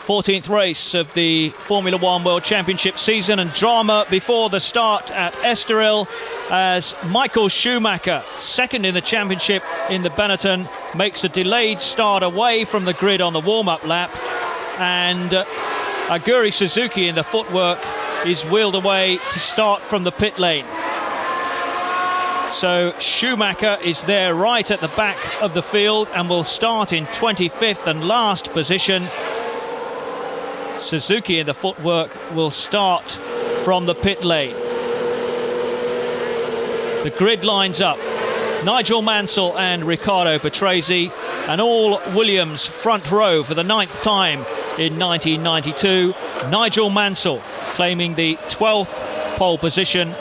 14th race of the Formula One World Championship season, and drama before the start at Estoril as Michael Schumacher, second in the championship in the Benetton, makes a delayed start away from the grid on the warm-up lap, and Aguri Suzuki in the footwork is wheeled away to start from the pit lane. So Schumacher is there right at the back of the field and will start in 25th and last position. Suzuki in the footwork will start from the pit lane. The grid lines up. Nigel Mansell and Riccardo Patrese, and all Williams front row for the 9th time in 1992. Nigel Mansell claiming the 12th pole position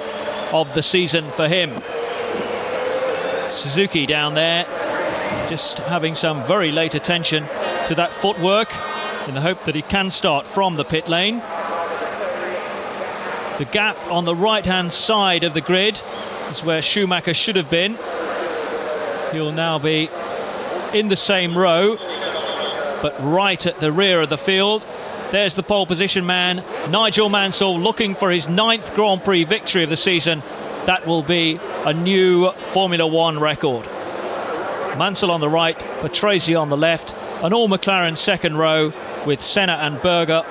of the season for him. Suzuki down there, just having some very late attention to that footwork in the hope that he can start from the pit lane. The gap on the right-hand side of the grid is where Schumacher should have been. He'll now be in the same row, but right at the rear of the field. There's the pole position man, Nigel Mansell, looking for his 9th Grand Prix victory of the season. That will be a new Formula One record. Mansell on the right, Patrese on the left, an all McLaren second row with Senna and Berger.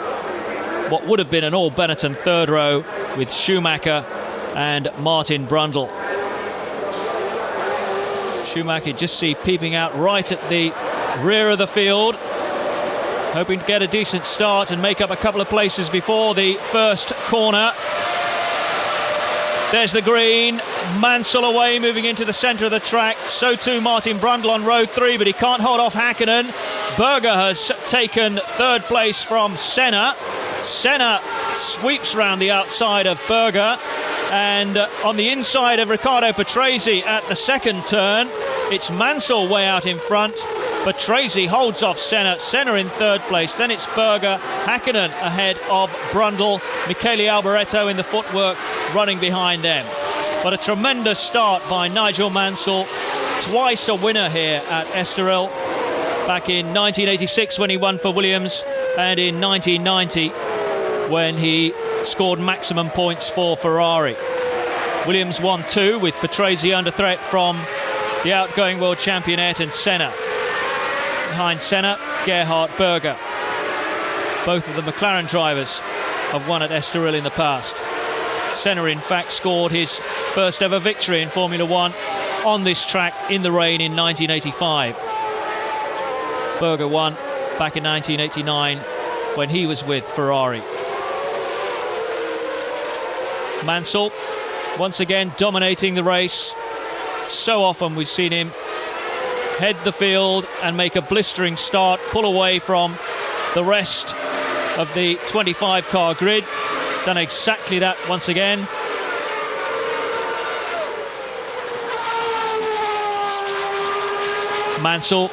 What would have been an all Benetton third row with Schumacher and Martin Brundle. Schumacher just see peeping out right at the rear of the field, hoping to get a decent start and make up a couple of places before the first corner. There's the green, Mansell away, moving into the centre of the track. So too Martin Brundle on row 3, but he can't hold off Häkkinen. Berger has taken third place from Senna. Senna sweeps round the outside of Berger, and on the inside of Riccardo Patrese at the second turn, it's Mansell way out in front. Patrese holds off Senna. Senna in third place. Then it's Berger. Häkkinen ahead of Brundle. Michele Alboreto in the footwork running behind them. But a tremendous start by Nigel Mansell. Twice a winner here at Estoril. Back in 1986 when he won for Williams, and in 1990 when he scored maximum points for Ferrari. Williams won 2 with Patrese under threat from the outgoing world champion Ayrton Senna. Behind Senna, Gerhard Berger. Both of the McLaren drivers have won at Estoril in the past. Senna in fact scored his first ever victory in Formula One on this track in the rain in 1985. Berger won back in 1989 when he was with Ferrari. Mansell once again dominating the race. So often we've seen him head the field and make a blistering start, pull away from the rest of the 25-car grid. Done exactly that once again. Mansell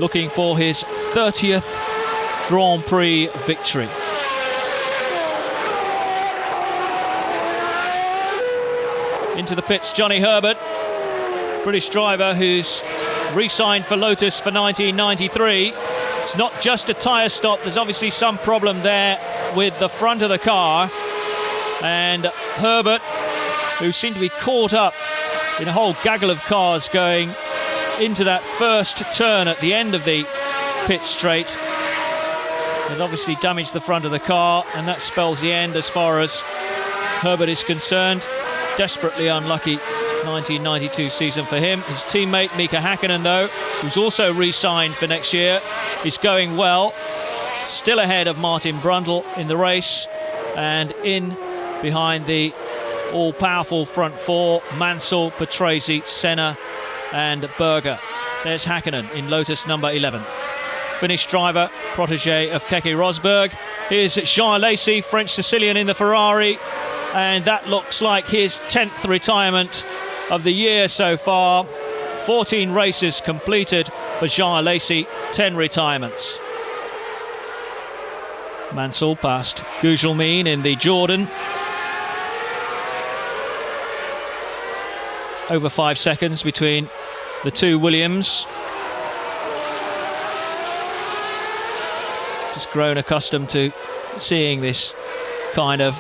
looking for his 30th Grand Prix victory. Into the pits, Johnny Herbert, British driver who's re-signed for Lotus for 1993. It's not just a tyre stop, there's obviously some problem there with the front of the car, and Herbert, who seemed to be caught up in a whole gaggle of cars going into that first turn at the end of the pit straight, has obviously damaged the front of the car, and that spells the end as far as Herbert is concerned. Desperately unlucky 1992 season for him. His teammate Mika Häkkinen, though, who's also re-signed for next year, is going well. Still ahead of Martin Brundle in the race, and in behind the all-powerful front four, Mansell, Patrese, Senna and Berger. There's Häkkinen in Lotus number 11. Finnish driver, protege of Keke Rosberg. Here's Jean Alesi, French Sicilian in the Ferrari, and that looks like his 10th retirement of the year so far. 14 races completed for Jean Alesi, 10 retirements. Mansell past Gugelmin in the Jordan. Over 5 seconds between the two Williams. He's grown accustomed to seeing this kind of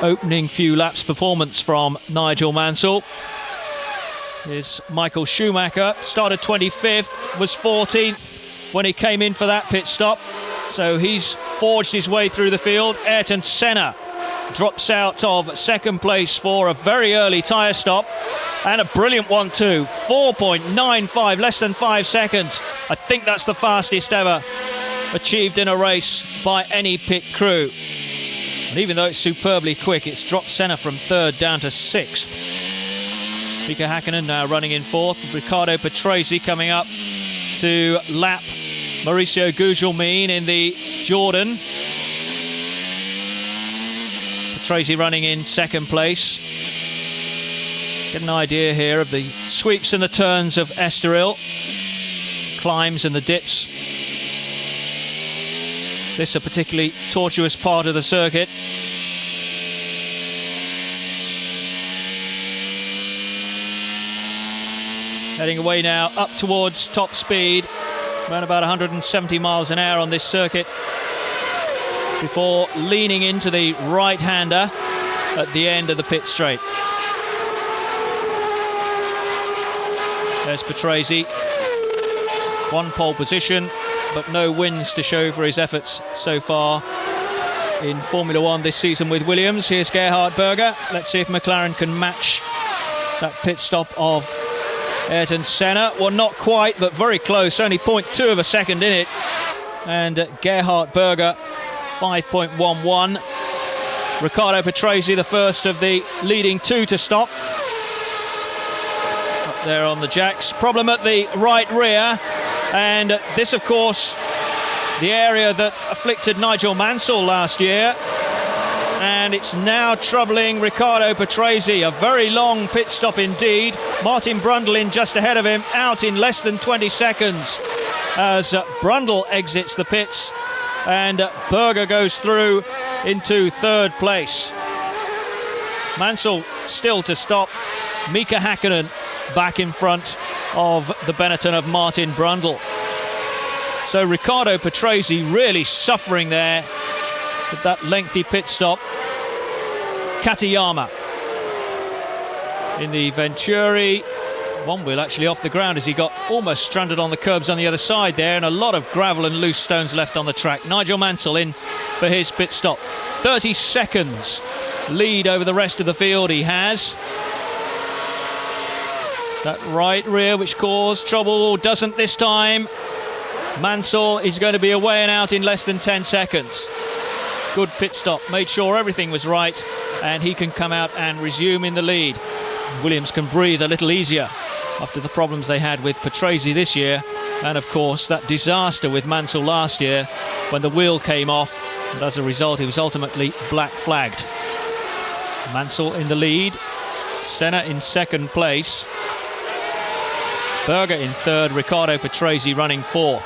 opening few laps performance from Nigel Mansell. Here's Michael Schumacher, started 25th, was 14th when he came in for that pit stop. So he's forged his way through the field. Ayrton Senna drops out of second place for a very early tyre stop, and a brilliant one too. 4.95, less than 5 seconds. I think that's the fastest ever achieved in a race by any pit crew. And even though it's superbly quick, it's dropped Senna from 3rd down to 6th. Mika Häkkinen now running in 4th. Riccardo Patrese coming up to lap Mauricio Gugelmin in the Jordan. Patrese running in 2nd place. Get an idea here of the sweeps and the turns of Estoril. Climbs and the dips. This is a particularly tortuous part of the circuit. Heading away now up towards top speed, around about 170 miles an hour on this circuit, before leaning into the right-hander at the end of the pit straight. There's Patrese, 1 pole position, but no wins to show for his efforts so far in Formula One this season with Williams. Here's Gerhard Berger. Let's see if McLaren can match that pit stop of Ayrton Senna. Well, not quite, but very close. Only 0.2 of a second in it. And Gerhard Berger, 5.11. Riccardo Patrese, the first of the leading 2 to stop. Up there on the jacks. Problem at the right rear. And this, of course, the area that afflicted Nigel Mansell last year. And it's now troubling Riccardo Patrese. A very long pit stop indeed. Martin Brundle in just ahead of him, out in less than 20 seconds as Brundle exits the pits, and Berger goes through into 3rd place. Mansell still to stop. Mika Häkkinen back in front of the Benetton of Martin Brundle. So Riccardo Patrese really suffering there with that lengthy pit stop. Katayama in the Venturi, 1 wheel actually off the ground as he got almost stranded on the curbs on the other side there, and a lot of gravel and loose stones left on the track. Nigel Mansell in for his pit stop. 30 seconds lead over the rest of the field he has. That right rear which caused trouble doesn't this time. Mansell is going to be away and out in less than 10 seconds. Good pit stop, made sure everything was right, and he can come out and resume in the lead. Williams can breathe a little easier after the problems they had with Patrese this year, and of course that disaster with Mansell last year when the wheel came off, and as a result he was ultimately black flagged. Mansell in the lead, Senna in 2nd place, Berger in 3rd, Riccardo Patrese running 4th.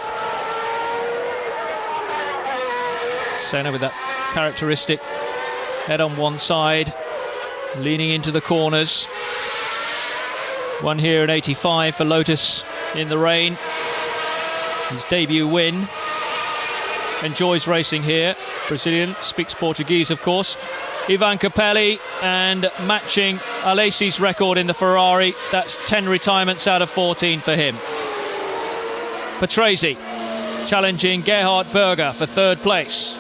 Senna with that characteristic head on one side, leaning into the corners. One here at 85 for Lotus in the rain. His debut win. Enjoys racing here. Brazilian, speaks Portuguese of course. Ivan Capelli, and matching Alesi's record in the Ferrari. That's 10 retirements out of 14 for him. Patrese challenging Gerhard Berger for 3rd place.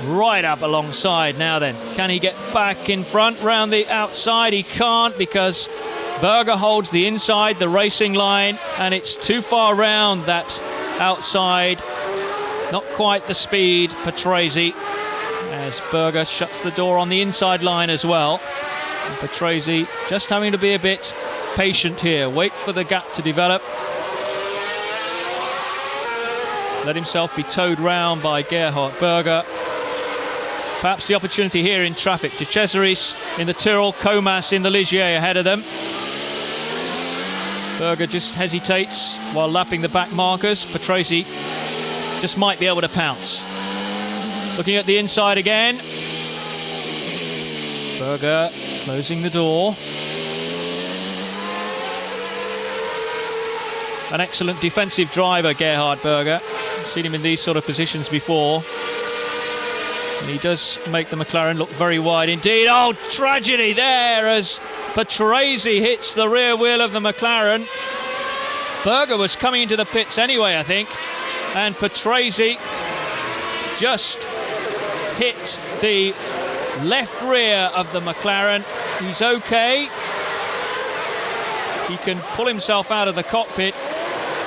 Right up alongside now then. Can he get back in front round the outside? He can't, because Berger holds the inside, the racing line, and it's too far round that outside. Not quite the speed, Patrese, as Berger shuts the door on the inside line as well. And Patrese just having to be a bit patient here. Wait for the gap to develop. Let himself be towed round by Gerhard Berger. Perhaps the opportunity here in traffic. De Cesaris in the Tyrrell, Comas in the Ligier ahead of them. Berger just hesitates while lapping the back markers. Patrese just might be able to pounce. Looking at the inside again. Berger closing the door. An excellent defensive driver, Gerhard Berger. seen him in these sort of positions before. And he does make the McLaren look very wide indeed. Oh, tragedy there as Patrese hits the rear wheel of the McLaren. Berger was coming into the pits anyway, I think, and Patrese just hit the left rear of the McLaren. He's okay. He can pull himself out of the cockpit,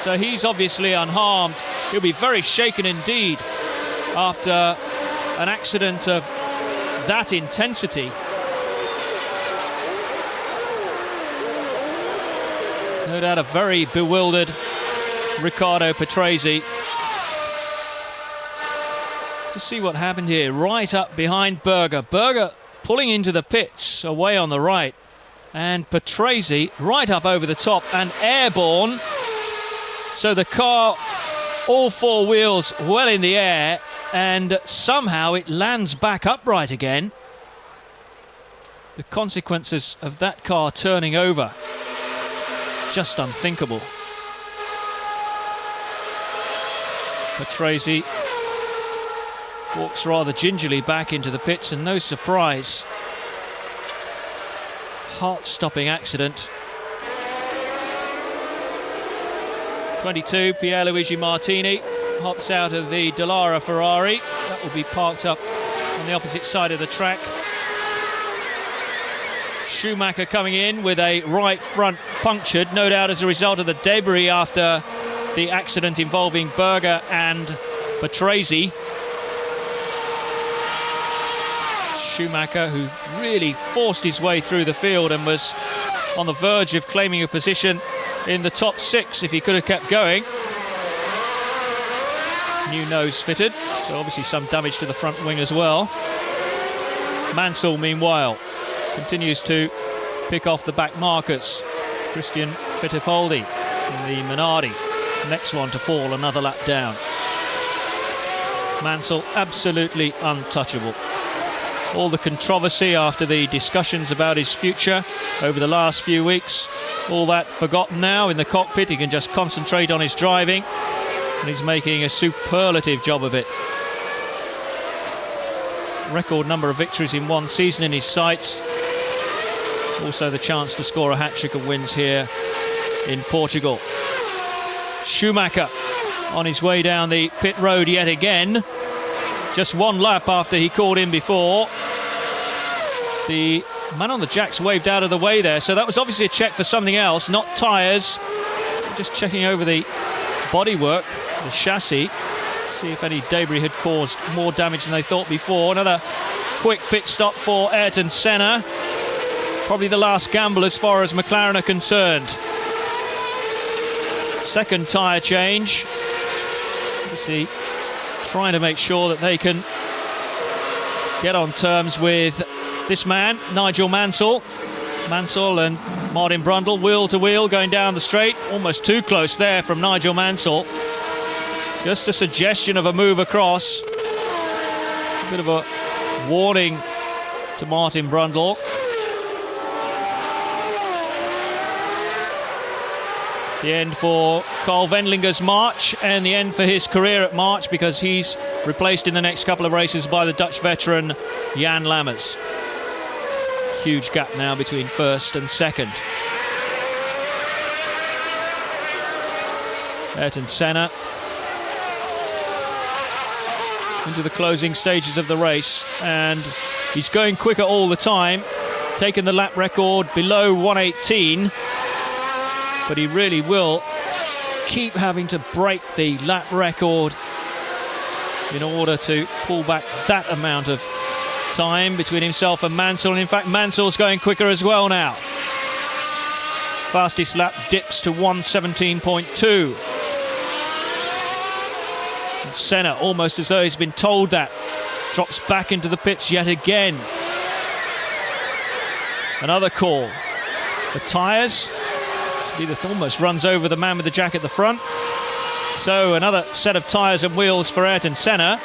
so he's obviously unharmed. He'll be very shaken indeed after an accident of that intensity. No doubt a very bewildered Riccardo Patrese. To see what happened here, right up behind Berger. Berger pulling into the pits away on the right, and Patrese right up over the top and airborne. So the car, all four wheels well in the air, and somehow it lands back upright again. The consequences of that car turning over, just unthinkable. Patrese walks rather gingerly back into the pits, and no surprise, heart-stopping accident. 22, Pierluigi Martini hops out of the Dallara Ferrari. That will be parked up on the opposite side of the track. Schumacher coming in with a right front punctured, no doubt as a result of the debris after the accident involving Berger and Patrese. Schumacher, who really forced his way through the field and was on the verge of claiming a position in the top 6 if he could have kept going. New nose fitted, so obviously some damage to the front wing as well. Mansell, meanwhile, continues to pick off the back markers. Christian Fittipaldi in the Minardi, next one to fall, another lap down. Mansell absolutely untouchable. All the controversy after the discussions about his future over the last few weeks, all that forgotten now in the cockpit. He can just concentrate on his driving, and he's making a superlative job of it. Record number of victories in one season in his sights. Also the chance to score a hat-trick of wins here in Portugal. Schumacher on his way down the pit road yet again. Just one lap after he called in before. The man on the jacks waved out of the way there, so that was obviously a check for something else, not tyres. Just checking over the bodywork, the chassis, see if any debris had caused more damage than they thought before. Another quick pit stop for Ayrton Senna. Probably the last gamble as far as McLaren are concerned. Second tyre change. Obviously trying to make sure that they can get on terms with this man, Nigel Mansell. Mansell and Martin Brundle wheel to wheel going down the straight. Almost too close there from Nigel Mansell. Just a suggestion of a move across. A bit of a warning to Martin Brundle. The end for Carl Wendlinger's March, and the end for his career at March, because he's replaced in the next couple of races by the Dutch veteran Jan Lammers. Huge gap now between first and second. Ayrton Senna into the closing stages of the race, and he's going quicker all the time, taking the lap record below 1:18. But he really will keep having to break the lap record in order to pull back that amount of time between himself and Mansell. And in fact, Mansell's going quicker as well now. Fastest lap dips to 1:17.2. And Senna, almost as though he's been told that, drops back into the pits yet again. Another call. The tyres. Edith almost runs over the man with the jack at the front. So another set of tyres and wheels for Ayrton Senna.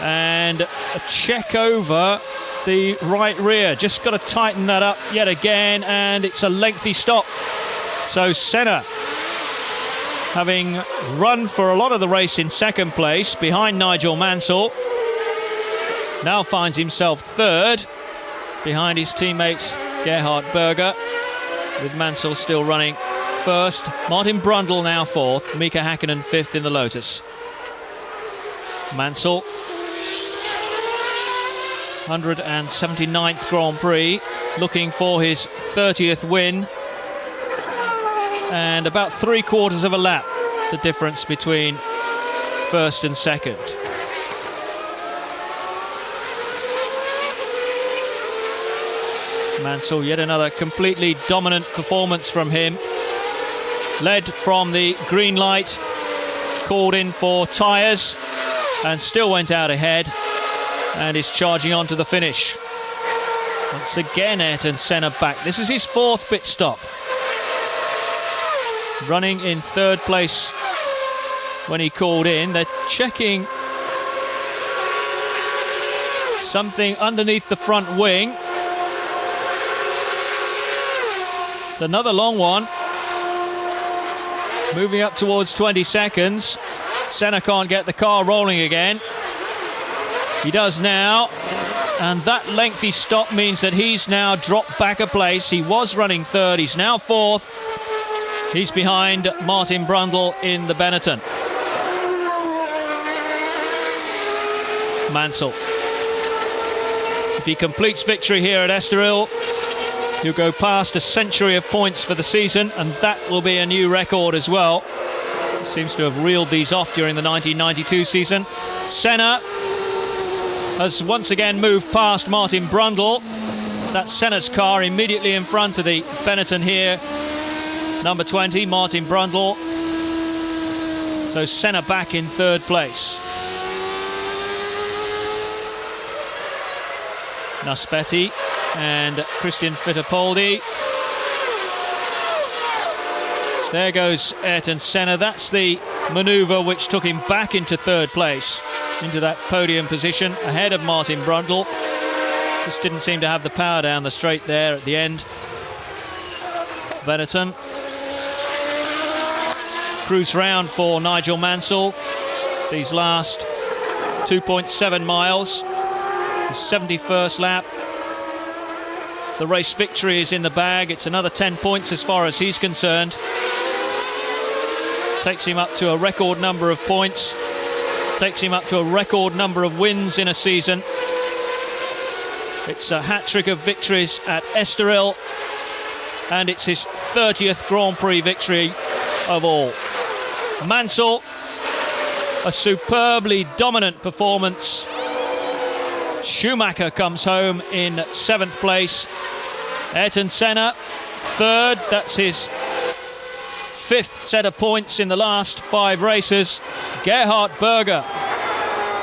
And a check over the right rear. Just got to tighten that up yet again, and it's a lengthy stop. So Senna having run for a lot of the race in second place behind Nigel Mansell, now finds himself third behind his teammate Gerhard Berger, with Mansell still running first. Martin Brundle now fourth, Mika Häkkinen fifth in the Lotus. Mansell, 179th Grand Prix, looking for his 30th win, and about 3/4 of a lap the difference between first and second. Mansell, yet another completely dominant performance from him. Led from the green light, called in for tyres, and still went out ahead, and is charging on to the finish. Once again, Ayrton Senna back. This is his fourth pit stop. Running in third place when he called in. They're checking something underneath the front wing. It's another long one. Moving up towards 20 seconds. Senna can't get the car rolling again. He does now, and that lengthy stop means that he's now dropped back a place. He was running third, he's now fourth. He's behind Martin Brundle in the Benetton. Mansell, if he completes victory here at Estoril, he'll go past a century of points for the season, and that will be a new record as well. He seems to have reeled these off during the 1992 season. Senna has once again moved past Martin Brundle. That's Senna's car immediately in front of the Benetton here. Number 20, Martin Brundle. So Senna back in third place. Naspetti and Christian Fittipaldi. There goes Ayrton Senna. That's the manoeuvre which took him back into third place, into that podium position ahead of Martin Brundle. Just didn't seem to have the power down the straight there at the end. Benetton. Cruise round for Nigel Mansell. These last 2.7 miles. The 71st lap. The race victory is in the bag. It's another 10 points as far as he's concerned. Takes him up to a record number of points. Takes him up to a record number of wins in a season. It's a hat-trick of victories at Estoril, and it's his 30th Grand Prix victory of all. Mansell, a superbly dominant performance. Schumacher comes home in 7th place. Ayrton Senna, third. That's his 5th set of points in the last 5 races. Gerhard Berger,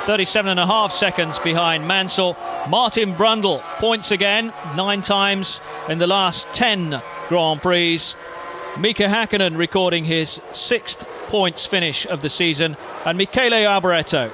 37.5 seconds behind Mansell. Martin Brundle, points again, 9 times in the last 10 Grand Prix. Mika Häkkinen recording his 6th points finish of the season. And Michele Alboreto